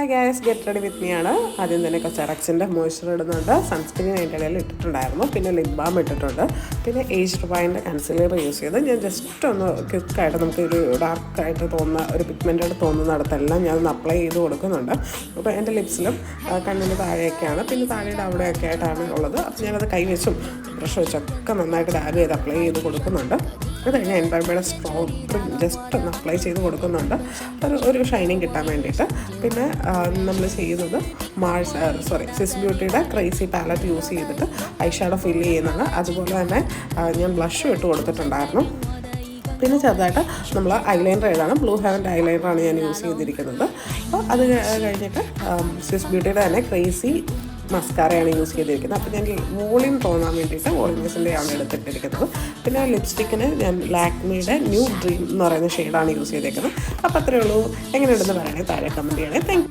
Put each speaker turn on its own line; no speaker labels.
Gas get ready with me ആണ്. ആദ്യം തന്നെ കൊച്ചാറക്സിൻ്റെ മോയ്സ്ചർ ഇടുന്നുണ്ട്. സൺസ്ക്രീൻ അതിൻ്റെ ഇടയിൽ ഇട്ടിട്ടുണ്ടായിരുന്നു. പിന്നെ ലിപ് ബാം ഇട്ടിട്ടുണ്ട്. പിന്നെ ഏജ് റിവൈൻ്റെ കൺസീലർ യൂസ് ചെയ്ത് ഞാൻ ജസ്റ്റ് ഒന്ന് ക്വിക്കായിട്ട് നമുക്ക് ഒരു ഡാർക്കായിട്ട് തോന്നുന്ന ഒരു പിഗ്മെൻറ്റഡ് തോന്നുന്നിടത്തെല്ലാം ഞാനൊന്ന് അപ്ലൈ ചെയ്ത് കൊടുക്കുന്നുണ്ട്. അപ്പോൾ എൻ്റെ ലിപ്സിലും കണ്ണിന് താഴെയൊക്കെയാണ്, പിന്നെ താഴെയുടെ അവിടെയൊക്കെ ആയിട്ടാണ് ഉള്ളത്. അപ്പോൾ ഞാനത് കൈ വെച്ചും ബ്രഷ് വെച്ചൊക്കെ നന്നായിട്ട് ഡാബ് ചെയ്ത് അപ്ലൈ ചെയ്ത് കൊടുക്കുന്നുണ്ട്. അത് കഴിഞ്ഞ് എൻവൈബയുടെ സ്ട്രോങ് ജസ്റ്റ് ഒന്ന് അപ്ലൈ ചെയ്ത് കൊടുക്കുന്നുണ്ട്, ഒരു ഷൈനിങ് കിട്ടാൻ വേണ്ടിയിട്ട്. പിന്നെ നമ്മൾ ചെയ്യുന്നത് സ്വിസ് ബ്യൂട്ടിയുടെ ക്രേസി പാലറ്റ് യൂസ് ചെയ്തിട്ട് ഐ ഷാഡോ ഫില്ല് ചെയ്യുന്നതാണ്. അതുപോലെ തന്നെ ഞാൻ ബ്ലഷും ഇട്ട് കൊടുത്തിട്ടുണ്ടായിരുന്നു. പിന്നെ ചെറുതായിട്ട് നമ്മൾ ഐലൈനർ ഏതാണ് ബ്ലൂ ഹെവൻ്റെ ഐലൈനറാണ് ഞാൻ യൂസ് ചെയ്തിരിക്കുന്നത്. അപ്പോൾ അത് കഴിഞ്ഞിട്ട് സ്വിസ് ബ്യൂട്ടിയുടെ തന്നെ ക്രേസി മസ്കാരയാണ് യൂസ് ചെയ്തിരിക്കുന്നത്. അപ്പോൾ ഞാൻ വോളിയം തോന്നാൻ വേണ്ടിയിട്ട് വോളിയംസിൻ്റെ ആണ് എടുത്തിട്ടിരിക്കുന്നത്. പിന്നെ ലിപ്സ്റ്റിക്കിന് ഞാൻ ലാക്മിയുടെ ന്യൂ ഡ്രീം എന്ന് പറയുന്ന ഷെയ്ഡാണ് യൂസ് ചെയ്തേക്കുന്നത്. അപ്പോൾ അത്രയേ ഉള്ളൂ. എങ്ങനെയുണ്ടെന്ന് പറയണേ, താഴെ കമൻറ്റ് ചെയ്യണേ. താങ്ക്